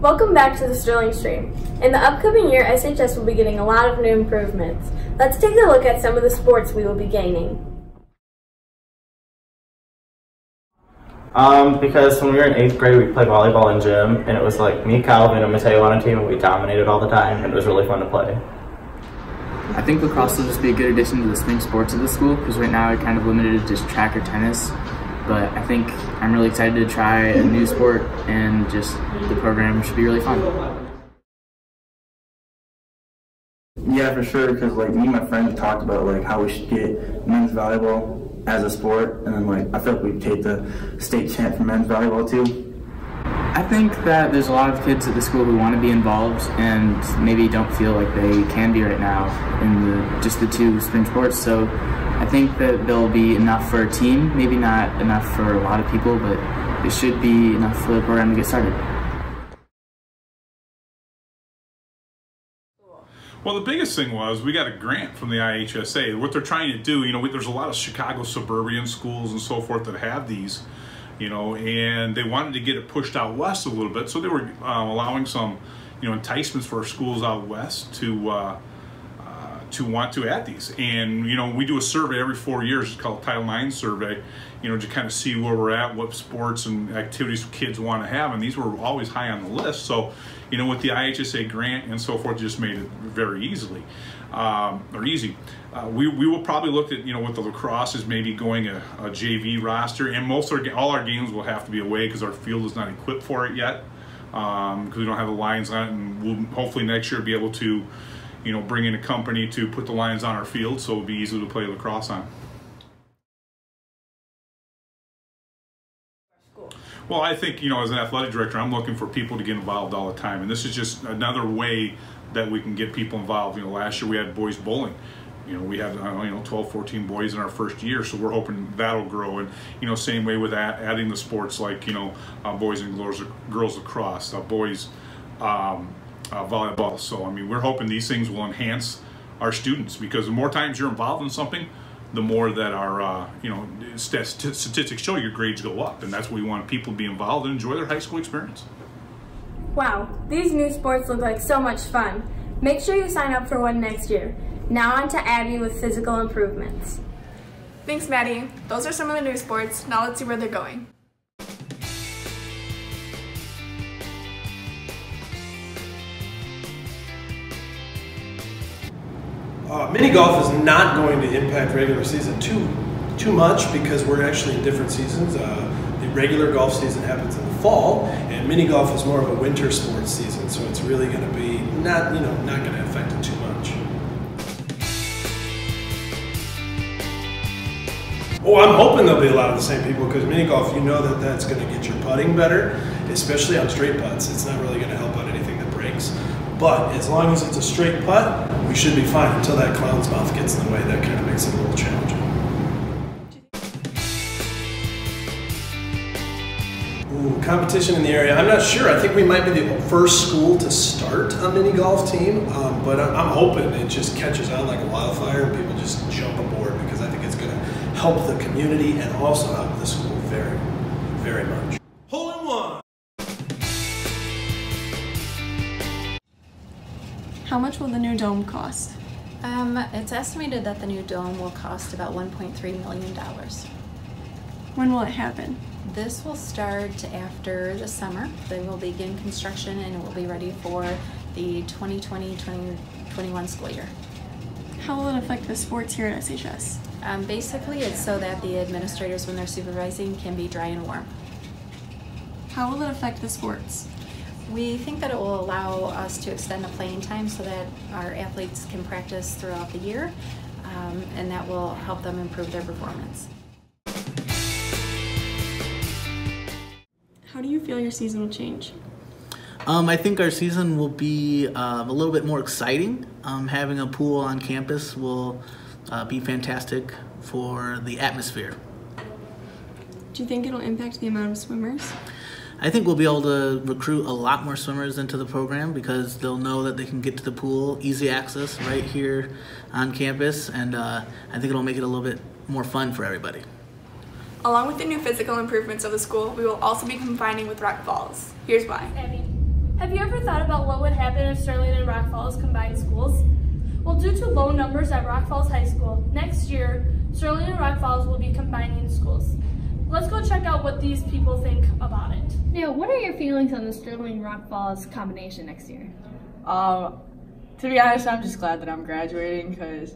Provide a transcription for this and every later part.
Welcome back to the Sterling Stream. In the upcoming year, S.H.S will be getting a lot of new improvements. Let's take a look at some of the sports we will be gaining. Because when we were in 8th grade, we played volleyball in gym, and it was like me, Calvin, and Mateo on a team, and we dominated all the time, and it was really fun to play. I think lacrosse will just be a good addition to the spring sports of the school, because right now it's kind of limited to just track or tennis. But I think I'm really excited to try a new sport, and just the program should be really fun. Yeah, for sure, because like me and my friends talked about like how we should get men's volleyball as a sport, and then like I feel like we'd take the state champ for men's volleyball too. I think that there's a lot of kids at the school who want to be involved and maybe don't feel like they can be right now in just the two spring sports. So I think that there'll be enough for a team, maybe not enough for a lot of people, but it should be enough for the program to get started. Well, the biggest thing was we got a grant from the IHSA. What they're trying to do, there's a lot of Chicago suburban schools and so forth that have these, and they wanted to get it pushed out west a little bit. So they were allowing some, enticements for our schools out west to want to add these. And, we do a survey every 4 years. It's called Title IX survey, to kind of see where we're at, what sports and activities kids want to have. And these were always high on the list. So, with the IHSA grant and so forth, just made it very easy. We will probably look at, with the lacrosse is maybe going a JV roster, and all our games will have to be away because our field is not equipped for it yet, because we don't have the lines on it, and we'll hopefully next year be able to, bring in a company to put the lines on our field, so it'll be easy to play lacrosse on. Well, I think, as an athletic director, I'm looking for people to get involved all the time. And this is just another way that we can get people involved. Last year we had boys bowling. We had, 12, 14 boys in our first year. So we're hoping that'll grow. And, same way with adding the sports like, boys and girls lacrosse, boys volleyball. So, we're hoping these things will enhance our students, because the more times you're involved in something, the more that our, statistics show your grades go up. And that's what we want people to be involved and enjoy their high school experience. Wow, these new sports look like so much fun. Make sure you sign up for one next year. Now on to Abby with physical improvements. Thanks, Maddie. Those are some of the new sports. Now let's see where they're going. Mini golf is not going to impact regular season too much, because we're actually in different seasons. The regular golf season happens in the fall, and mini golf is more of a winter sports season, so it's really going to be not going to affect it too much. Oh, I'm hoping there'll be a lot of the same people, because mini golf, that's going to get your putting better, especially on straight putts. It's not really going to help on anything that breaks. But as long as it's a straight putt, we should be fine until that clown's mouth gets in the way. That kind of makes it a little challenging. Ooh, competition in the area. I'm not sure. I think we might be the first school to start a mini golf team, but I'm hoping it just catches on like a wildfire and people just jump aboard, because I think it's going to help the community and also help the school very, very much. Hole in one! How much will the new dome cost? It's estimated that the new dome will cost about $1.3 million. When will it happen? This will start after the summer. They will begin construction and it will be ready for the 2020-2021 school year. How will it affect the sports here at S.H.S? Basically, it's so that the administrators, when they're supervising, can be dry and warm. How will it affect the sports? We think that it will allow us to extend the playing time so that our athletes can practice throughout the year, and that will help them improve their performance. How do you feel your season will change? I think our season will be a little bit more exciting. Having a pool on campus will be fantastic for the atmosphere. Do you think it'll impact the amount of swimmers? I think we'll be able to recruit a lot more swimmers into the program, because they'll know that they can get to the pool, easy access right here on campus, and I think it'll make it a little bit more fun for everybody. Along with the new physical improvements of the school, we will also be combining with rec balls. Here's why. Have you ever thought about what would happen if Sterling and Rock Falls combined schools? Well, due to low numbers at Rock Falls High School, next year, Sterling and Rock Falls will be combining schools. Let's go check out what these people think about it. Now, what are your feelings on the Sterling Rock Falls combination next year? To be honest, I'm just glad that I'm graduating because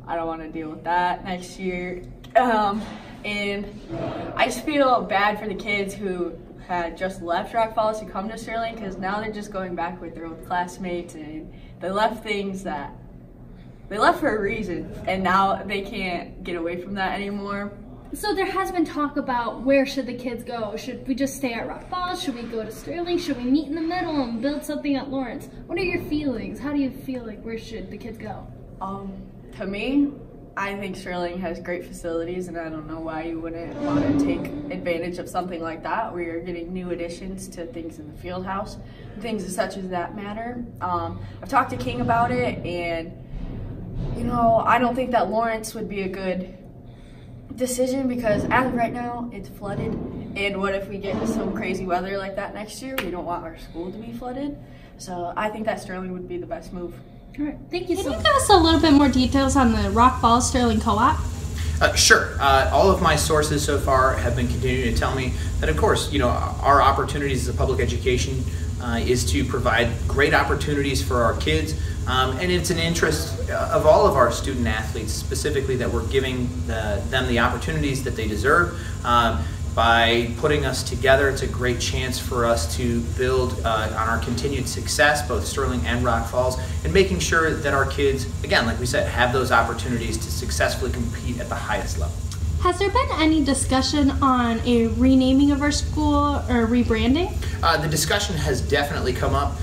I don't want to deal with that next year. And I just feel bad for the kids who had just left Rock Falls to come to Sterling because now they're just going back with their old classmates, and they left things that they left for a reason, and now they can't get away from that anymore. So there has been talk about where should the kids go? Should we just stay at Rock Falls? Should we go to Sterling? Should we meet in the middle and build something at Lawrence? What are your feelings? How do you feel like where should the kids go? To me, I think Sterling has great facilities, and I don't know why you wouldn't want to take advantage of something like that where you're getting new additions to things in the field house, things such as that matter. I've talked to King about it, and I don't think that Lawrence would be a good decision because as of right now, it's flooded. And what if we get some crazy weather like that next year? We don't want our school to be flooded. So I think that Sterling would be the best move. All right, thank you so much. Can you give us a little bit more details on the Rock Falls Sterling Co-op? Sure. All of my sources so far have been continuing to tell me that, of course, our opportunities as a public education is to provide great opportunities for our kids, and it's an interest of all of our student athletes, specifically that we're giving them the opportunities that they deserve. By putting us together, it's a great chance for us to build on our continued success, both Sterling and Rock Falls, and making sure that our kids, again, like we said, have those opportunities to successfully compete at the highest level. Has there been any discussion on a renaming of our school or rebranding? The discussion has definitely come up.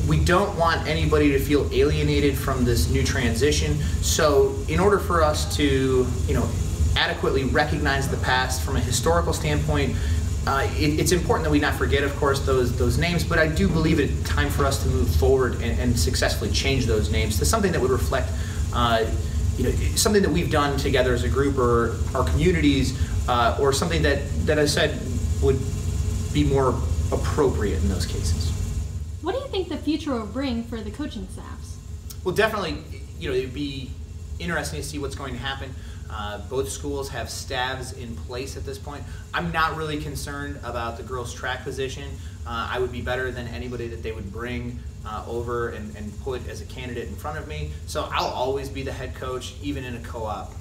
We don't want anybody to feel alienated from this new transition, so in order for us to, adequately recognize the past from a historical standpoint, it's important that we not forget, of course, those names, but I do believe it's time for us to move forward and successfully change those names to something that would reflect something that we've done together as a group or our communities, or something that I said would be more appropriate in those cases. What do you think the future will bring for the coaching staffs? Well, definitely, it'd be interesting to see what's going to happen. Both schools have staffs in place at this point. I'm not really concerned about the girls' track position. I would be better than anybody that they would bring over and put as a candidate in front of me. So I'll always be the head coach, even in a co-op.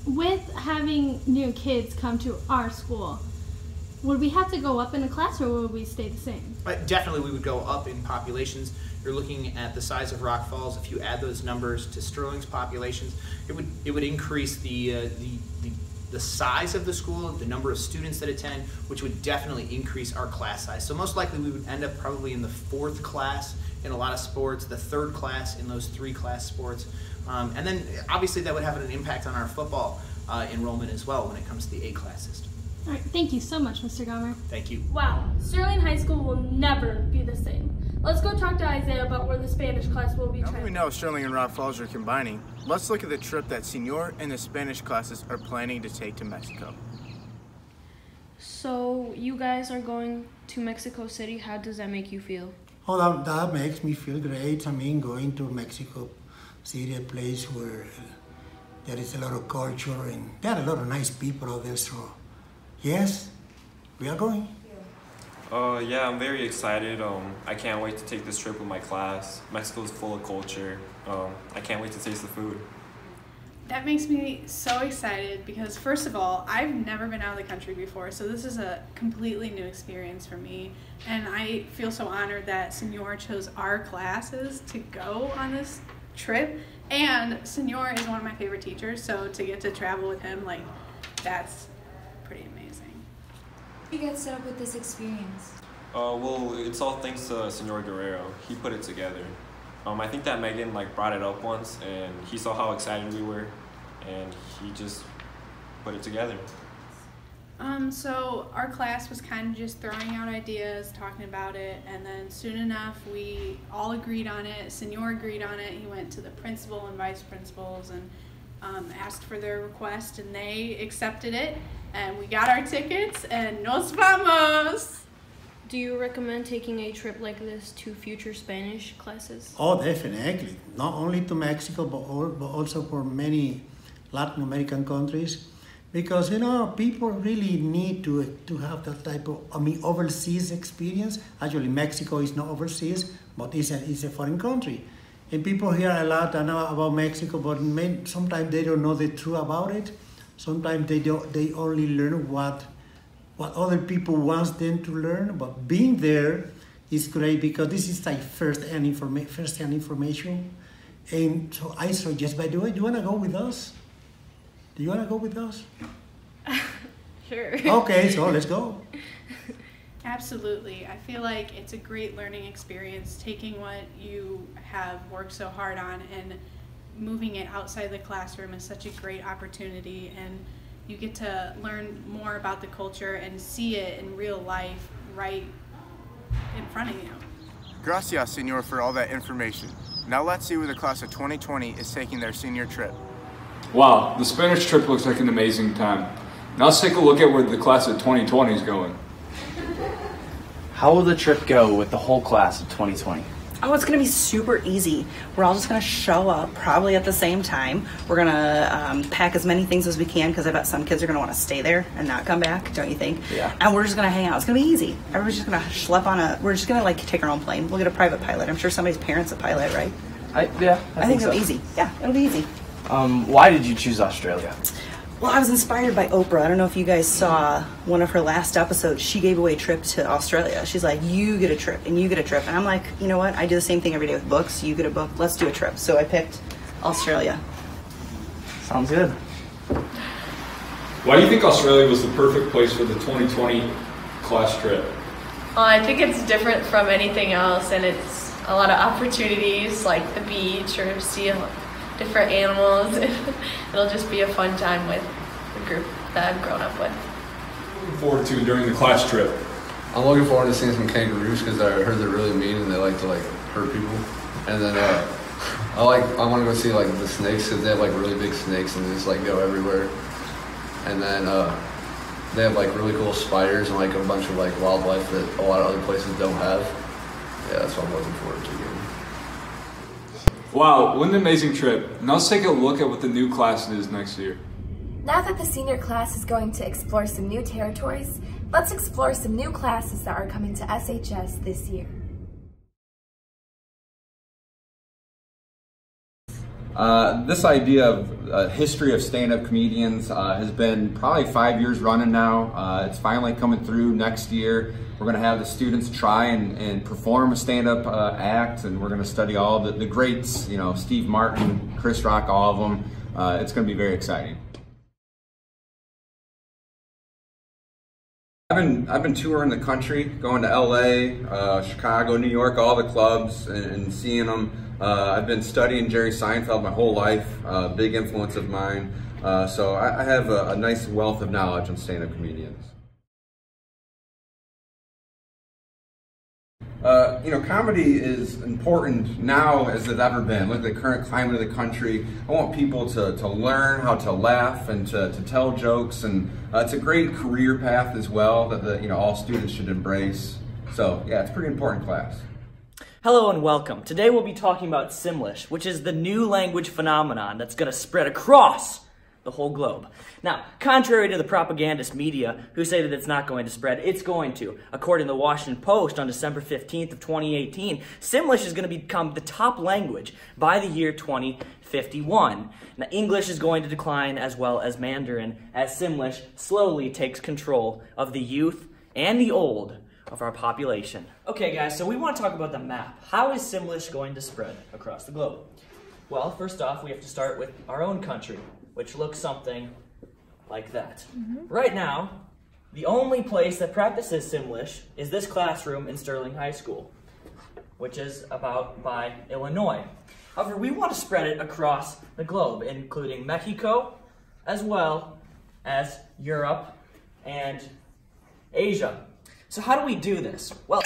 With having new kids come to our school, would we have to go up in a class or would we stay the same? Definitely we would go up in populations. You're looking at the size of Rock Falls. If you add those numbers to Sterling's populations, it would increase the size of the school, the number of students that attend, which would definitely increase our class size. So most likely we would end up probably in the 4th class in a lot of sports, the 3rd class in those 3-class sports. And then obviously that would have an impact on our football enrollment as well when it comes to the A-class system. All right, thank you so much, Mr. Gomer. Thank you. Wow, Sterling High School will never be the same. Let's go talk to Isaiah about where the Spanish class will be. Now that we know Sterling and Rock Falls are combining, let's look at the trip that Senor and the Spanish classes are planning to take to Mexico. So you guys are going to Mexico City. How does that make you feel? Oh, that makes me feel great. I mean, going to Mexico City, a place where there is a lot of culture and there are a lot of nice people out there. So, yes, we are going. Yeah, I'm very excited. I can't wait to take this trip with my class. Mexico is full of culture. I can't wait to taste the food. That makes me so excited because, first of all, I've never been out of the country before, so this is a completely new experience for me. And I feel so honored that Senor chose our classes to go on this trip. And Senor is one of my favorite teachers, so to get to travel with him, that's pretty amazing. How did you get set up with this experience? Well, it's all thanks to Senor Guerrero. He put it together. I think that Megan brought it up once, and he saw how excited we were, and he just put it together. So our class was kind of just throwing out ideas, talking about it, and then soon enough we all agreed on it. Senor agreed on it. He went to the principal and vice principals and asked for their request, and they accepted it, and we got our tickets, and nos vamos! Do you recommend taking a trip like this to future Spanish classes? Oh, definitely. Not only to Mexico, but also for many Latin American countries. Because, people really need to have that type of, overseas experience. Actually, Mexico is not overseas, but it's a foreign country. And people hear a lot about Mexico, but sometimes they don't know the truth about it. Sometimes they only learn what other people want them to learn. But being there is great because this is like first-hand information. And so I suggest, by the way, do you want to go with us? Do you want to go with us? Sure. Okay, so let's go. Absolutely. I feel like it's a great learning experience, taking what you have worked so hard on and moving it outside the classroom is such a great opportunity, and you get to learn more about the culture and see it in real life right in front of you. Gracias, Senor, for all that information. Now let's see where the class of 2020 is taking their senior trip. Wow, the Spanish trip looks like an amazing time. Now let's take a look at where the class of 2020 is going. How will the trip go with the whole class of 2020? Oh, it's going to be super easy. We're all just going to show up probably at the same time. We're going to pack as many things as we can because I bet some kids are going to want to stay there and not come back, don't you think? Yeah. And we're just going to hang out. It's going to be easy. Everybody's just going to schlep on we're just going to take our own plane. We'll get a private pilot. I'm sure somebody's parents a pilot, right? I think it'll be easy. Yeah, it'll be easy. Why did you choose Australia? Well, I was inspired by Oprah. I don't know if you guys saw one of her last episodes. She gave away a trip to Australia. She's like, you get a trip and you get a trip. And I'm like, you know what? I do the same thing every day with books. You get a book. Let's do a trip. So I picked Australia. Sounds good. Why do you think Australia was the perfect place for the 2020 class trip? I think it's different from anything else, and it's a lot of opportunities like the beach or see different animals. It'll just be a fun time with the group that I've grown up with. Looking forward to during the class trip. I'm looking forward to seeing some kangaroos because I heard they're really mean and they like to hurt people. And then I want to go see the snakes because they have really big snakes and they just go everywhere. And then they have really cool spiders and a bunch of wildlife that a lot of other places don't have. Yeah, that's what I'm looking forward to. Wow, what an amazing trip. Now let's take a look at what the new class is next year. Now that the senior class is going to explore some new territories, let's explore some new classes that are coming to S.H.S. this year. This idea of history of stand-up comedians has been probably 5 years running now. It's finally coming through next year. We're going to have the students try and perform a stand-up act, and we're going to study all the greats, Steve Martin, Chris Rock, all of them. It's going to be very exciting. I've been touring the country, going to LA, Chicago, New York, all the clubs and seeing them. I've been studying Jerry Seinfeld my whole life, big influence of mine. So I have a nice wealth of knowledge on stand-up comedians. Comedy is important now as it's ever been. Look at the current climate of the country. I want people to learn how to laugh and to tell jokes, and it's a great career path as well that all students should embrace. So yeah, it's a pretty important class. Hello and welcome. Today we'll be talking about Simlish, which is the new language phenomenon that's going to spread across the whole globe. Now, contrary to the propagandist media who say that it's not going to spread, it's going to. According to the Washington Post on December 15th of 2018, Simlish is going to become the top language by the year 2051. Now, English is going to decline as well as Mandarin as Simlish slowly takes control of the youth and the old of our population. Okay guys, so we want to talk about the map. How is Simlish going to spread across the globe? Well, first off, we have to start with our own country, which looks something like that. Right now, the only place that practices Simlish is this classroom in Sterling High School, which is about by Illinois. However, we want to spread it across the globe, including Mexico, as well as Europe and Asia. So how do we do this? Well,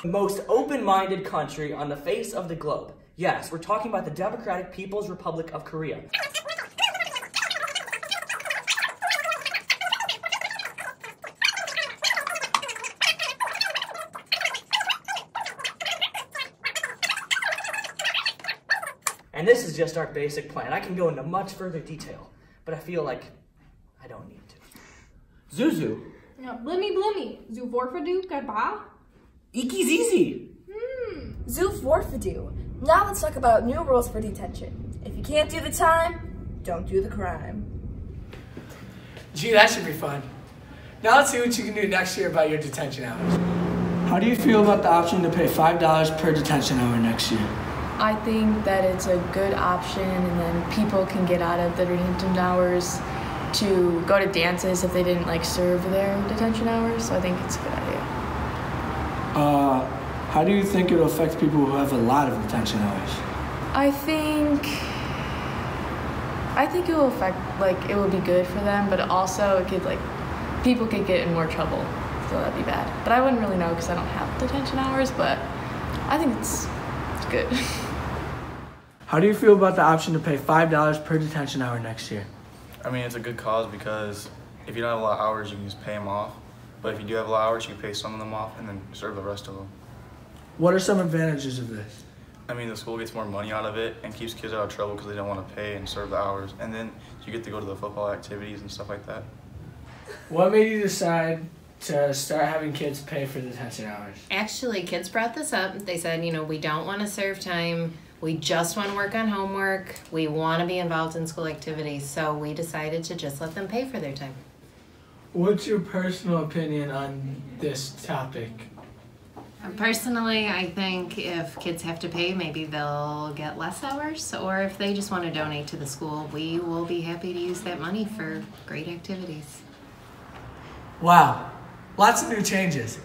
Most open-minded country on the face of the globe. Yes, we're talking about the Democratic People's Republic of Korea. And this is just our basic plan. I can go into much further detail, but I feel like I don't need to. Zuzu. Blimmy. Zuvorfadu Gadba. Iki Zizi. Zuvorfadu. Now let's talk about new rules for detention. If you can't do the time, don't do the crime. Gee, that should be fun. Now let's see what you can do next year about your detention hours. How do you feel about the option to pay $5 per detention hour next year? I think that it's a good option, and then people can get out of the detention hours to go to dances if they didn't like serve their detention hours. So I think it's a good idea. How do you think it will affect people who have a lot of detention hours? I think it will affect, like, it will be good for them, but also it could, like, people could get in more trouble, so that'd be bad. But I wouldn't really know because I don't have detention hours, but I think it's good. How do you feel about the option to pay $5 per detention hour next year? I mean, it's a good cause because if you don't have a lot of hours, you can just pay them off. But if you do have a lot of hours, you can pay some of them off and then serve the rest of them. What are some advantages of this? I mean, the school gets more money out of it and keeps kids out of trouble because they don't want to pay and serve the hours. And then you get to go to the football activities and stuff like that. What made you decide to start having kids pay for detention hours? Actually, kids brought this up. They said, you know, we don't want to serve time. We just want to work on homework. We want to be involved in school activities. So we decided to just let them pay for their time. What's your personal opinion on this topic? Personally, I think if kids have to pay, maybe they'll get less hours, or if they just want to donate to the school, we will be happy to use that money for great activities. Wow, lots of new changes.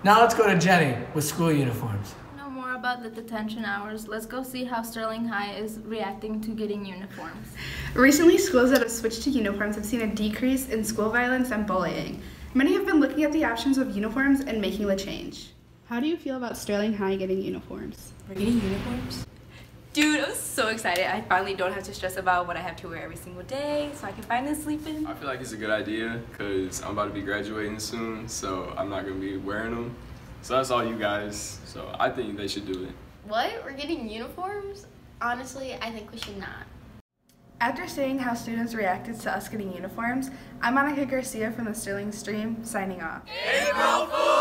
Now let's go to Jenny with school uniforms. Know more about the detention hours. Let's go see how Sterling High is reacting to getting uniforms. Recently, schools that have switched to uniforms have seen a decrease in school violence and bullying. Many have been looking at the options of uniforms and making the change. How do you feel about Sterling High getting uniforms? We're getting uniforms? Dude, I'm so excited. I finally don't have to stress about what I have to wear every single day, so I can finally sleep in. I feel like it's a good idea because I'm about to be graduating soon, so I'm not going to be wearing them. So that's all you guys, so I think they should do it. What? We're getting uniforms? Honestly, I think we should not. After seeing how students reacted to us getting uniforms, I'm Monica Garcia from the Sterling Stream, signing off. April Fool!